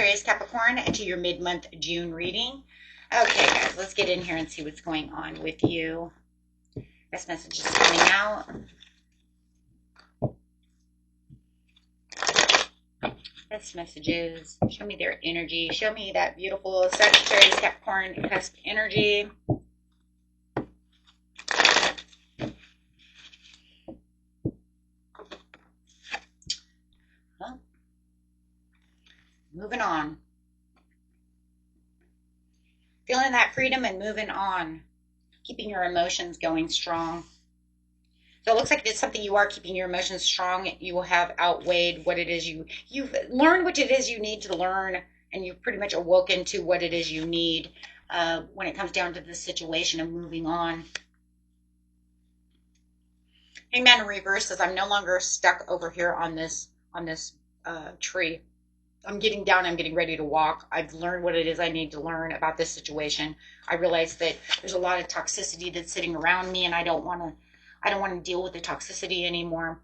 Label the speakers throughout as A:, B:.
A: Sagittarius, Capricorn, to your mid-month June reading. Okay, guys, let's get in here and see what's going on with you. This message is coming out. This message is, show me their energy. Show me that beautiful Sagittarius, Capricorn, Cusp energy. Moving on. Feeling that freedom and moving on. Keeping your emotions going strong. So it looks like it's something you are keeping your emotions strong. You will have outweighed what it is you've learned what it is you need to learn, and you've pretty much awoken to what it is you need when it comes down to this situation of moving on. Hangman in reverse says, I'm no longer stuck over here on this tree. I'm getting down. I'm getting ready to walk. I've learned what it is I need to learn about this situation. I realize that there's a lot of toxicity that's sitting around me, and I don't want to deal with the toxicity anymore.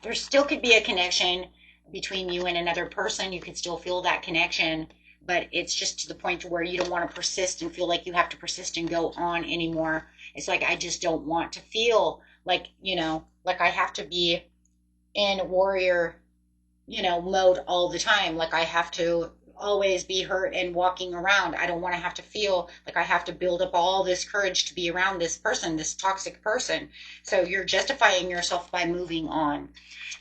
A: There still could be a connection between you and another person. You could still feel that connection, but it's just to the point to where you don't want to persist and feel like you have to persist and go on anymore. It's like, I just don't want to feel like, like I have to be in warrior mode all the time. Like I have to always be hurt and walking around. I don't want to have to feel like I have to build up all this courage to be around this person, this toxic person. So you're justifying yourself by moving on.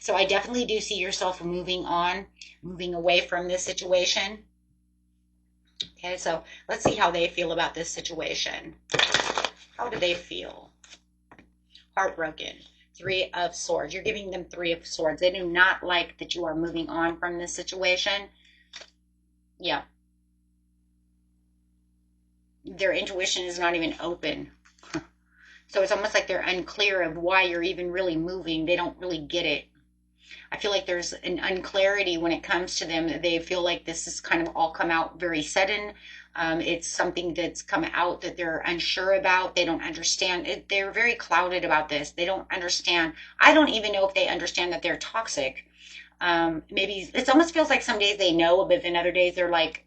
A: So I definitely do see yourself moving on, moving away from this situation. Okay, so let's see how they feel about this situation. How do they feel? Heartbroken. Three of Swords. You're giving them Three of Swords. They do not like that you are moving on from this situation. Yeah. Their intuition is not even open. So it's almost like they're unclear of why you're even really moving. They don't really get it. I feel like there's an unclarity when it comes to them. They feel like this has kind of all come out very sudden. It's something that's come out that they're unsure about. They don't understand it. They're very clouded about this. They don't understand. I don't even know if they understand that they're toxic. Maybe it almost feels like some days they know, but then other days they're like,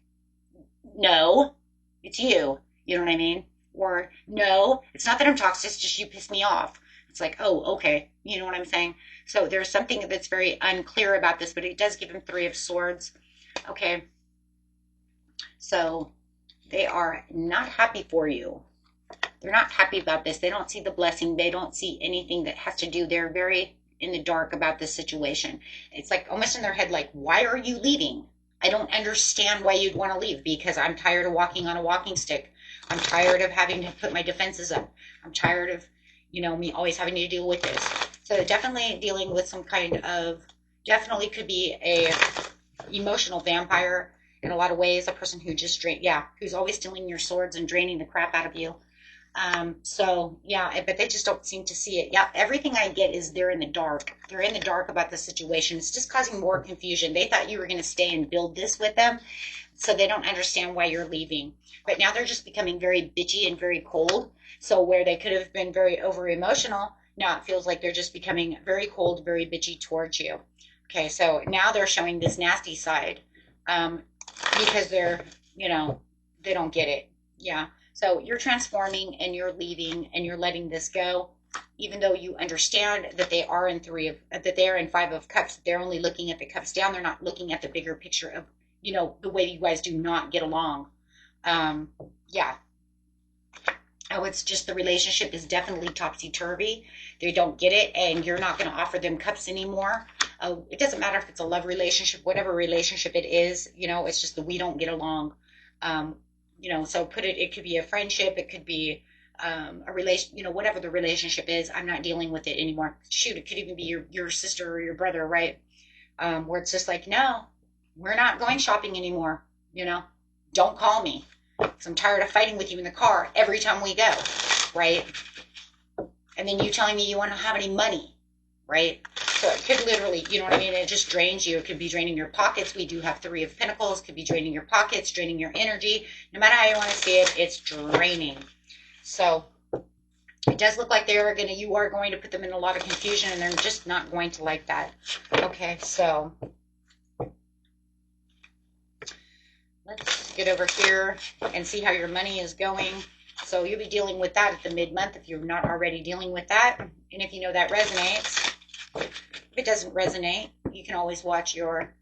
A: no, it's you. You know what I mean? Or no, it's not that I'm toxic. It's just you piss me off. It's like, oh, okay. You know what I'm saying? So there's something that's very unclear about this, but it does give him Three of Swords. Okay. So they are not happy for you. They're not happy about this. They don't see the blessing. They don't see anything that has to do. They're very in the dark about this situation. It's like almost in their head, like, why are you leaving? I don't understand why you'd want to leave, because I'm tired of walking on a walking stick. I'm tired of having to put my defenses up. I'm tired of, me always having to deal with this. So definitely dealing with some kind of, definitely could be a emotional vampire in a lot of ways. A person who just who's always stealing your swords and draining the crap out of you. But they just don't seem to see it. Yeah, everything I get is they're in the dark. They're in the dark about the situation. It's just causing more confusion. They thought you were going to stay and build this with them, so they don't understand why you're leaving. But now they're just becoming very bitchy and very cold. So where they could have been very over emotional, now it feels like they're just becoming very cold, very bitchy towards you. Okay, so now they're showing this nasty side because they're, they don't get it. Yeah. So you're transforming and you're leaving and you're letting this go, even though you understand that they are in Five of Cups. They're only looking at the cups down. They're not looking at the bigger picture of, the way you guys do not get along. Oh, it's just the relationship is definitely topsy-turvy. They don't get it, and you're not going to offer them cups anymore. It doesn't matter if it's a love relationship, whatever relationship it is, it's just that we don't get along. So it could be a friendship, it could be a relation, whatever the relationship is, I'm not dealing with it anymore. Shoot, it could even be your sister or your brother, right? Where it's just like, no, we're not going shopping anymore. Don't call me. So I'm tired of fighting with you in the car every time we go, right? And then you telling me you want to have any money, right? So it could literally, you know what I mean? It just drains you. It could be draining your pockets. We do have Three of Pentacles. It could be draining your pockets, draining your energy. No matter how you want to see it, it's draining. So it does look like you are going to put them in a lot of confusion, and they're just not going to like that. Okay, so Let's get over here and see how your money is going. So you'll be dealing with that at the mid-month if you're not already dealing with that. And if you know that resonates, if it doesn't resonate, you can always watch your,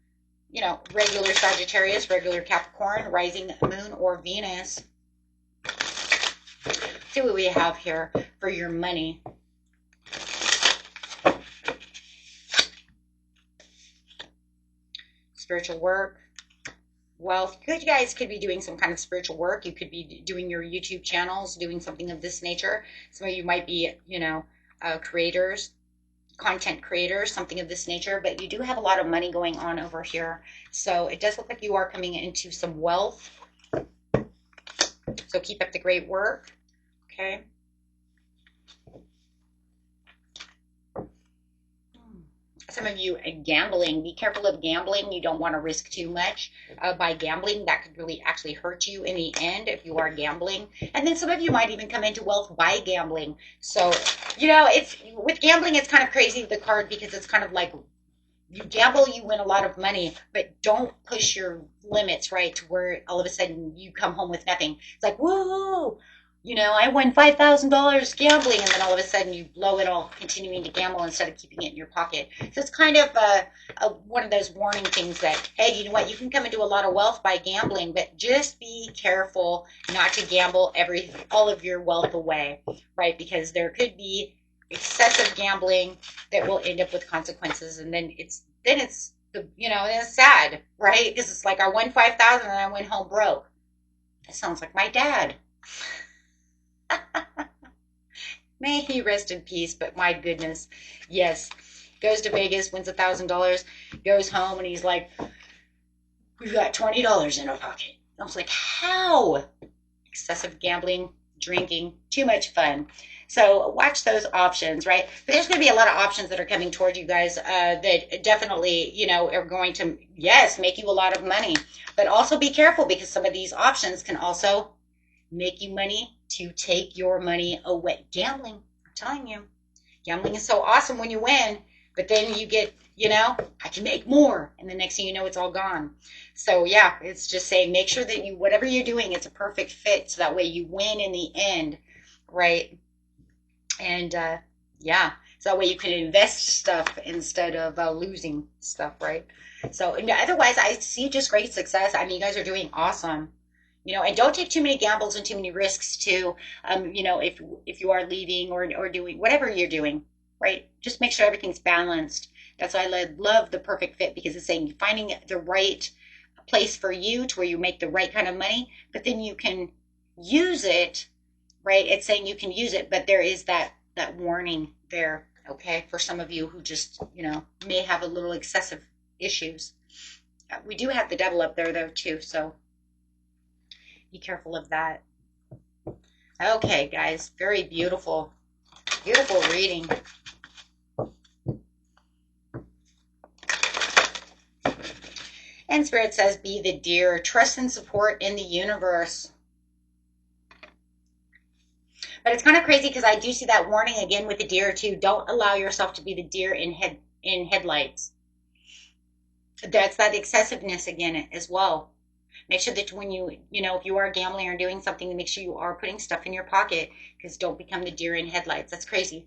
A: regular Sagittarius, regular Capricorn, rising moon, or Venus. See what we have here for your money. Spiritual work, wealth. You guys could be doing some kind of spiritual work. You could be doing your YouTube channels, doing something of this nature. Some of you might be, creators, content creators, something of this nature, but you do have a lot of money going on over here. So it does look like you are coming into some wealth. So keep up the great work. Okay. Some of you gambling, be careful of gambling. You don't want to risk too much by gambling. That could really actually hurt you in the end if you are gambling. And then some of you might even come into wealth by gambling. So, it's with gambling, it's kind of crazy, the card, because it's kind of like you gamble, you win a lot of money, but don't push your limits, right, to where all of a sudden you come home with nothing. It's like, woo! I won $5,000 gambling, and then all of a sudden you blow it all continuing to gamble instead of keeping it in your pocket. So it's kind of one of those warning things that, hey, you know what, you can come into a lot of wealth by gambling, but just be careful not to gamble all of your wealth away, right? Because there could be excessive gambling that will end up with consequences, and then it's sad, right? Because it's like I won 5,000 and I went home broke. That sounds like my dad. May he rest in peace, but my goodness, yes, goes to Vegas, wins $1,000, goes home, and he's like, we've got $20 in our pocket. I was like, how? Excessive gambling, drinking, too much fun. So watch those options, right? But there's going to be a lot of options that are coming toward you guys that definitely, are going to, yes, make you a lot of money. But also be careful, because some of these options can also make you money to take your money away. Gambling, I'm telling you, gambling is so awesome when you win, but then you get, I can make more, and the next thing you know, it's all gone. So yeah, it's just saying, make sure that whatever you're doing, it's a perfect fit, so that way you win in the end, right? And so that way you can invest stuff instead of losing stuff, right? So otherwise, I see just great success. I mean, you guys are doing awesome. And don't take too many gambles and too many risks too. If you are leaving or doing whatever you're doing, right? Just make sure everything's balanced. That's why I love the perfect fit, because it's saying finding the right place for you to where you make the right kind of money, but then you can use it, right? It's saying you can use it, but there is that warning there, okay? For some of you who just, may have a little excessive issues. We do have the devil up there though too, so be careful of that. Okay, guys, very beautiful, beautiful reading. And Spirit says, be the deer, trust and support in the universe. But it's kind of crazy, because I do see that warning again with the deer too. Don't allow yourself to be the deer in headlights. That's that excessiveness again as well. Make sure that when if you are gambling or doing something, make sure you are putting stuff in your pocket, because don't become the deer in headlights. That's crazy.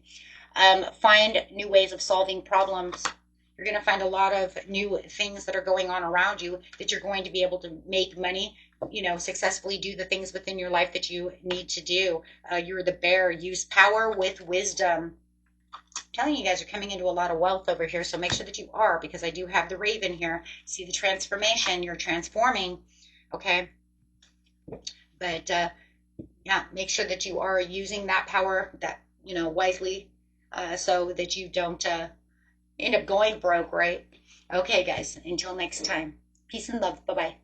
A: Find new ways of solving problems. You're going to find a lot of new things that are going on around you that you're going to be able to make money, successfully do the things within your life that you need to do. You're the bear. Use power with wisdom. I'm telling you guys are coming into a lot of wealth over here, so make sure that you are, because I do have the raven here. See the transformation. You're transforming. Okay, but make sure that you are using that power, that wisely, so that you don't end up going broke, right? Okay, guys, until next time, peace and love. Bye bye.